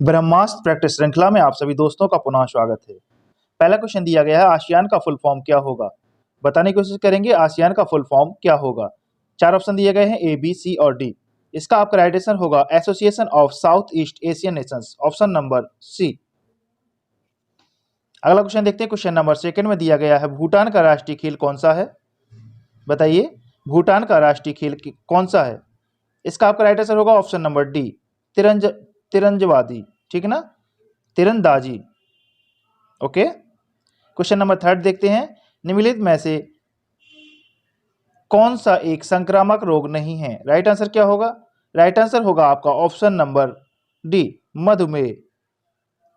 ब्रह्मास्त्र practice श्रृंखला में आप सभी दोस्तों का पुनः स्वागत है। पहला क्वेश्चन दिया गया है, आसियान का फुल फॉर्म क्या होगा। बताने की कोशिश करेंगे आसियान का फुल फॉर्म क्या होगा। 4 ऑप्शन दिए गए हैं, ए, बी, सी और डी। इसका आपका राइट आंसर होगा Association of South East Asian Nations, option number C. अगला क्वेश्चन देखते हैं, क्वेश्चन नंबर 2 में दिया गया है, भूटान का राष्ट्रीय खेल कौन सा है। बताइए, भूटान का राष्ट्रीय खेल कौन सा है। इसका आपका राइट आंसर होगा ऑप्शन नंबर डी, तिरंजबाजी, ठीक है ना, तीरंदाजी। ओके, क्वेश्चन नंबर 3 देखते हैं, निम्नलिखित में से कौन सा एक संक्रामक रोग नहीं है। राइट आंसर क्या होगा। राइट आंसर होगा आपका ऑप्शन नंबर डी, मधुमेह।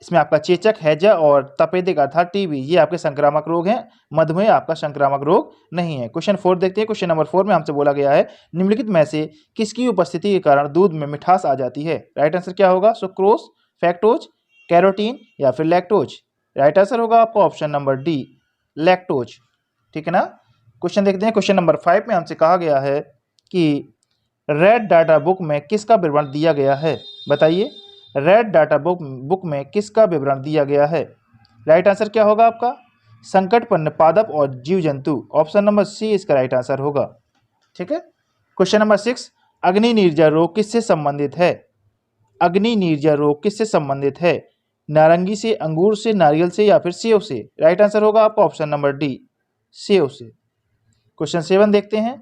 इसमें आपका चेचक, हैजा और तपेदिक अर्थात टीबी, ये आपके संक्रामक रोग हैं। मधुमेह आपका संक्रामक रोग नहीं है। क्वेश्चन 4 देखते हैं, क्वेश्चन नंबर 4 में हमसे बोला गया है, निम्नलिखित में से किसकी उपस्थिति के कारण दूध में मिठास आ जाती है। राइट आंसर क्या होगा, सुक्रोज, फैक्टोज, कैरोटीन या फिर लैक्टोज। राइट आंसर होगा आपका ऑप्शन नंबर डी, लैक्टोज, ठीक है ना। क्वेश्चन देखते हैं, क्वेश्चन नंबर 5 में हमसे कहा गया है कि रेड डाटा बुक में किसका विवरण दिया गया है। बताइए, रेड डाटा बुक में किसका विवरण दिया गया है। राइट आंसर क्या होगा आपका, संकटपन्न पादप और जीव जंतु, ऑप्शन नंबर सी इसका राइट आंसर होगा, ठीक है। क्वेश्चन नंबर 6, अग्नि नीरजा रोग किससे संबंधित है। अग्नि नीरजा रोग किससे संबंधित है। नारंगी से, अंगूर से, नारियल से या फिर सेब से। राइट आंसर होगा आपका ऑप्शन नंबर डी, सेब से। क्वेश्चन 7 देखते हैं,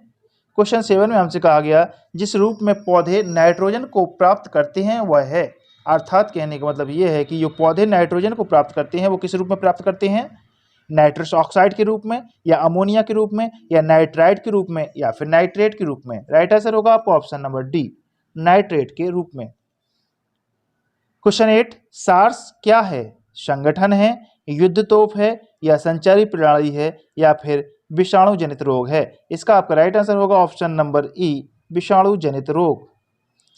क्वेश्चन 7 में हमसे कहा गया, जिस रूप में पौधे नाइट्रोजन को प्राप्त करते हैं वह है। अर्थात कहने का मतलब ये है कि जो पौधे नाइट्रोजन को प्राप्त करते हैं वो किस रूप में प्राप्त करते हैं, नाइट्रस ऑक्साइड के रूप में या अमोनिया के रूप में या नाइट्राइट के रूप में या फिर नाइट्रेट के रूप में। राइट आंसर होगा आपको ऑप्शन नंबर डी, नाइट्रेट के रूप में। क्वेश्चन 8, सार्स क्या है। संगठन है, युद्ध तोप है या संचारी प्रणाली है या फिर विषाणु जनित रोग है। इसका आपका राइट आंसर होगा ऑप्शन नंबर ई, विषाणु जनित रोग,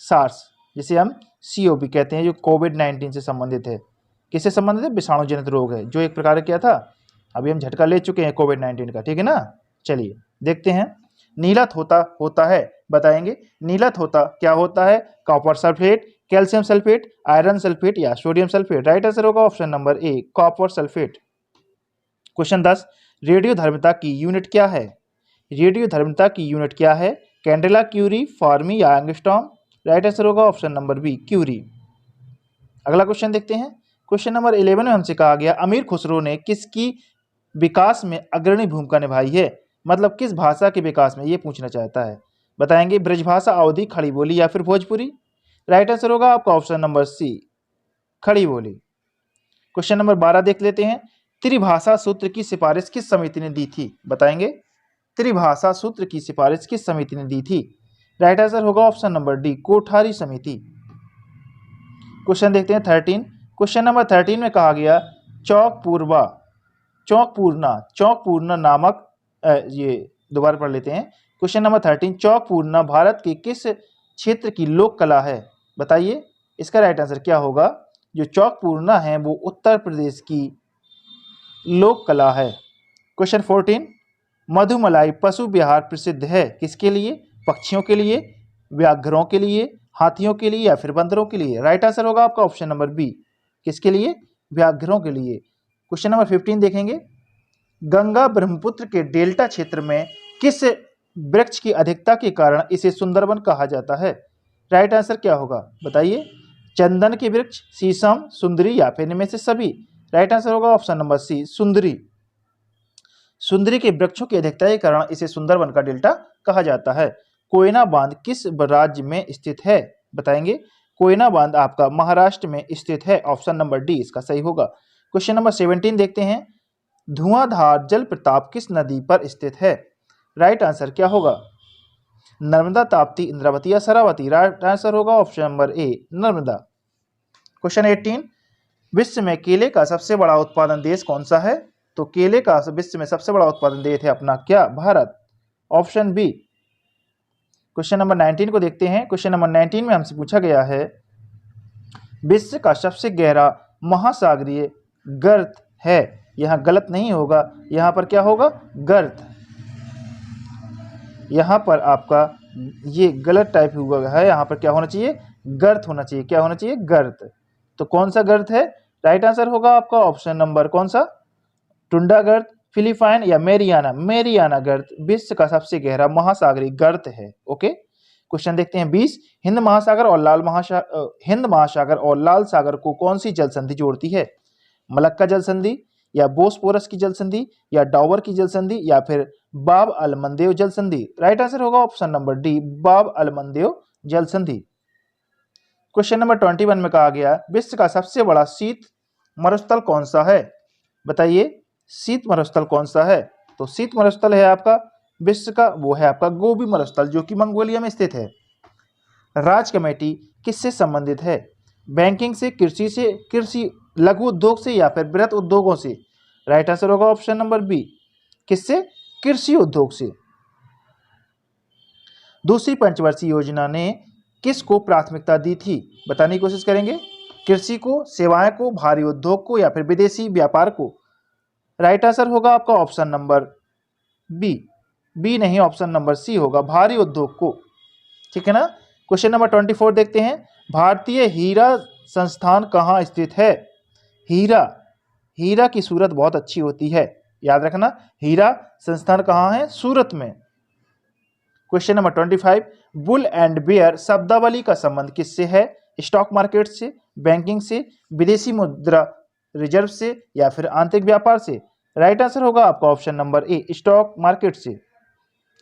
सार्स, जिसे हम CO भी कहते हैं, जो कोविड-19 से संबंधित है। किससे संबंधित है, विषाणु जनित रोग है, जो एक प्रकार क्या था, अभी हम झटका ले चुके हैं कोविड-19 का, ठीक है ना। चलिए देखते हैं, नीला थोता होता है। बताएंगे, नीला थोता क्या होता है, copper sulphate, calcium sulphate, iron sulphate या सोडियम सल्फेट। राइट आंसर होगा option number A, copper sulphate. Question 10, radio धर्मिता की यूनिट क्या है। रेडियो धर्मिता की यूनिट क्या है, कैंडेला, क्यूरी, फॉर्मी या एंगस्ट्रॉम। राइट आंसर होगा ऑप्शन नंबर बी, क्यूरी। अगला क्वेश्चन देखते हैं, क्वेश्चन नंबर 11 में हमसे कहा गया, अमीर खुसरो ने किसकी विकास में अग्रणी भूमिका निभाई है। मतलब किस भाषा के विकास में, ये पूछना चाहता है। बताएंगे, ब्रजभाषा, अवधी, खड़ी बोली या फिर भोजपुरी। राइट आंसर होगा आपका ऑप्शन नंबर सी, खड़ी बोली। क्वेश्चन नंबर 12 देख लेते हैं, त्रिभाषा सूत्र की सिफारिश किस समिति ने दी थी। बताएंगे, त्रिभाषा सूत्र की सिफारिश किस समिति ने दी थी। राइट आंसर होगा ऑप्शन नंबर डी, कोठारी समिति। क्वेश्चन देखते हैं 13, क्वेश्चन नंबर 13 में कहा गया, चौकपूर्णा नामक, ये दोबारा पढ़ लेते हैं। क्वेश्चन नंबर 13, चौकपूर्णा भारत के किस क्षेत्र की लोक कला है। बताइए, इसका राइट आंसर क्या होगा। जो चौकपूर्णा है वो उत्तर प्रदेश की लोक कला है। क्वेश्चन 14, मधुमलाई पशु विहार प्रसिद्ध है किसके लिए, पक्षियों के लिए, व्याघ्रों के लिए, हाथियों के लिए या फिर बंदरों के लिए। राइट आंसर होगा आपका ऑप्शन नंबर बी, किसके लिए, व्याघ्रों के लिए। क्वेश्चन नंबर 15 देखेंगे, गंगा ब्रह्मपुत्र के डेल्टा क्षेत्र में किस वृक्ष की अधिकता के कारण इसे सुंदरवन कहा जाता है। राइट आंसर क्या होगा। बताइए, चंदन के वृक्ष, शीशम, सुंदरी या फिर इनमें से सभी। राइट आंसर होगा ऑप्शन नंबर सी, सुंदरी। सुंदरी के वृक्षों की अधिकता के कारण इसे सुंदरवन का डेल्टा कहा जाता है। कोयना बांध किस राज्य में स्थित है। बताएंगे, कोयना बांध आपका महाराष्ट्र में स्थित है, ऑप्शन नंबर डी इसका सही होगा। क्वेश्चन नंबर 17 देखते हैं, धुआंधार जलप्रपात किस नदी पर स्थित है। राइट आंसर क्या होगा, नर्मदा, ताप्ती, इंद्रावती या शरावती। राइट आंसर होगा ऑप्शन नंबर ए, नर्मदा। क्वेश्चन 18, विश्व में केले का सबसे बड़ा उत्पादन देश कौन सा है। तो केले का विश्व में सबसे बड़ा उत्पादन देश है अपना क्या, Bharat, option B. Question number 19 को देखते हैं। क्वेश्चन नंबर 19 में हमसे पूछा गया है, विश्व का सबसे गहरा महासागरीय गर्त है। यहाँ गलत नहीं होगा, यहाँ पर क्या होगा, गर्त। यहाँ पर आपका ये गलत टाइप हुआ है, यहाँ पर क्या होना चाहिए, गर्त होना चाहिए। क्या होना चाहिए, गर्त। तो कौन सा गर्त है? राइट आंसर होगा आपका ऑप्शन नंबर कौन सा? टुंडा गर्त, फिलिपाइन या मेरियाना? मेरियाना गर्त विश्व का सबसे गहरा महासागरीय गर्त है। ओके, क्वेश्चन देखते हैं 20। हिंद महासागर और लाल सागर को कौन सी जल संधि जोड़ती है? मलक्का जल संधि या बोस्पोरस की जल संधि या डॉवर की जल संधि या फिर बाब अल मंदेव जल संधि? राइट आंसर होगा ऑप्शन नंबर डी, बाब अल मंदेव जल संधि। क्वेश्चन नंबर 21 में कहा गया विश्व का सबसे बड़ा शीत मरुस्थल कौन सा है? बताइए शीत मरुस्थल कौन सा है? तो शीत मरुस्थल है आपका विश्व का, वो है आपका गोबी मरुस्थल जो कि मंगोलिया में स्थित है। राज कमेटी किससे संबंधित है? बैंकिंग से, कृषि से, कृषि लघु उद्योग से या फिर बृहत उद्योगों से? राइट आंसर होगा ऑप्शन नंबर बी, किससे? कृषि उद्योग से। दूसरी पंचवर्षीय योजना ने किसको प्राथमिकता दी थी? बताने की कोशिश करेंगे। कृषि को, सेवाएं को, भारी उद्योग को या फिर विदेशी व्यापार को? राइट आंसर होगा आपका ऑप्शन नंबर बी, बी नहीं ऑप्शन नंबर सी होगा, भारी उद्योग को। ठीक है ना। क्वेश्चन नंबर 24 देखते हैं। भारतीय हीरा संस्थान कहाँ स्थित है? हीरा, हीरा की सूरत बहुत अच्छी होती है, याद रखना। हीरा संस्थान कहाँ है? सूरत में। Question number 25। Bull and bear शब्दावली का संबंध किससे है? स्टॉक मार्केट से, बैंकिंग से, विदेशी मुद्रा रिजर्व से या फिर आंतरिक व्यापार से? राइट आंसर होगा आपका ऑप्शन नंबर ए, स्टॉक मार्केट से।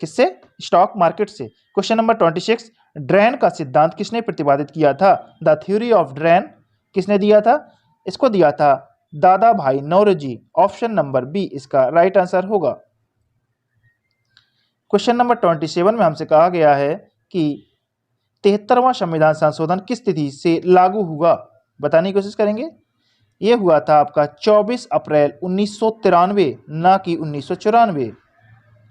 किससे? स्टॉक मार्केट से। Question number 26। ड्रेन का सिद्धांत किसने प्रतिपादित किया था? द थ्योरी ऑफ ड्रेन किसने दिया था? इसको दिया था दादा भाई नौरोजी। ऑप्शन नंबर बी इसका राइट आंसर होगा। क्वेश्चन नंबर 27 में हमसे कहा गया है कि 73वां संविधान संशोधन किस तिथि से लागू हुआ? बताने की कोशिश करेंगे। ये हुआ था आपका 24 अप्रैल 1993, ना कि 1994।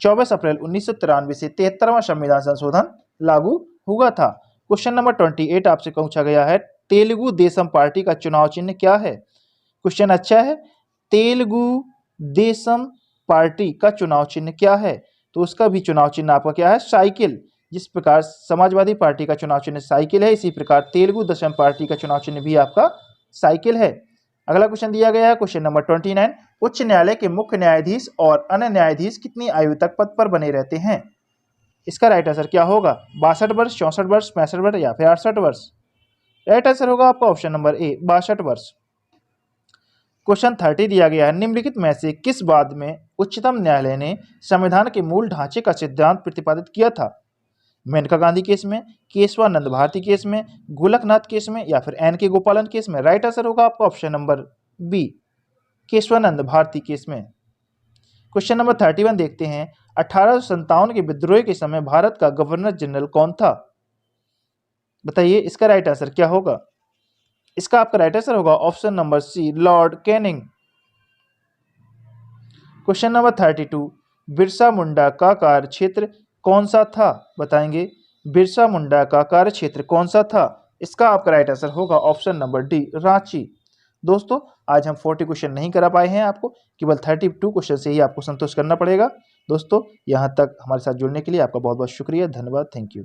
24 अप्रैल 1993 से 73वां संविधान संशोधन लागू हुआ था। क्वेश्चन नंबर 28 आपसे पूछा गया है तेलुगु देशम पार्टी का चुनाव चिन्ह क्या है? क्वेश्चन अच्छा है। तेलुगु देशम पार्टी का चुनाव चिन्ह क्या है? तो उसका भी चुनाव चिन्ह आपका क्या है? साइकिल। जिस प्रकार समाजवादी पार्टी का चुनाव चिन्ह साइकिल है, इसी प्रकार तेलुगु देशम पार्टी का चुनाव चिन्ह भी आपका साइकिल है। अगला क्वेश्चन दिया गया है क्वेश्चन नंबर 29। उच्च न्यायालय के मुख्य न्यायाधीश और अन्य न्यायाधीश कितनी आयु तक पद पर बने रहते हैं? इसका राइट आंसर क्या होगा? 62 वर्ष, 64 वर्ष, 65 वर्ष या फिर 68 वर्ष? राइट आंसर होगा आपका ऑप्शन नंबर ए, 62 वर्ष। क्वेश्चन 30 दिया गया है निम्नलिखित में से किस बाद में उच्चतम न्यायालय ने संविधान के मूल ढांचे का सिद्धांत प्रतिपादित किया था? मेनका गांधी केस में, केशवानंद भारती केस में, गोलकनाथ केस में या फिर एन के गोपालन केस में? राइट आंसर होगा आपका option number B, Kesavananda Bharati case में। क्वेश्चन नंबर 31 देखते हैं 1857 के विद्रोह के समय भारत का गवर्नर जनरल कौन था? बताइए इसका राइट आंसर क्या होगा? इसका आपका राइट आंसर होगा option number C, Lord Canning. Question number 32 Birsa Munda का कार्य क्षेत्र कौन सा था? बताएंगे बिरसा मुंडा का कार्य क्षेत्र कौन सा था? इसका आपका राइट आंसर होगा ऑप्शन नंबर डी, रांची। दोस्तों आज हम 40 क्वेश्चन नहीं करा पाए हैं, आपको केवल 32 क्वेश्चन से ही आपको संतोष करना पड़ेगा। दोस्तों यहाँ तक हमारे साथ जुड़ने के लिए आपका बहुत बहुत शुक्रिया, धन्यवाद, थैंक यू।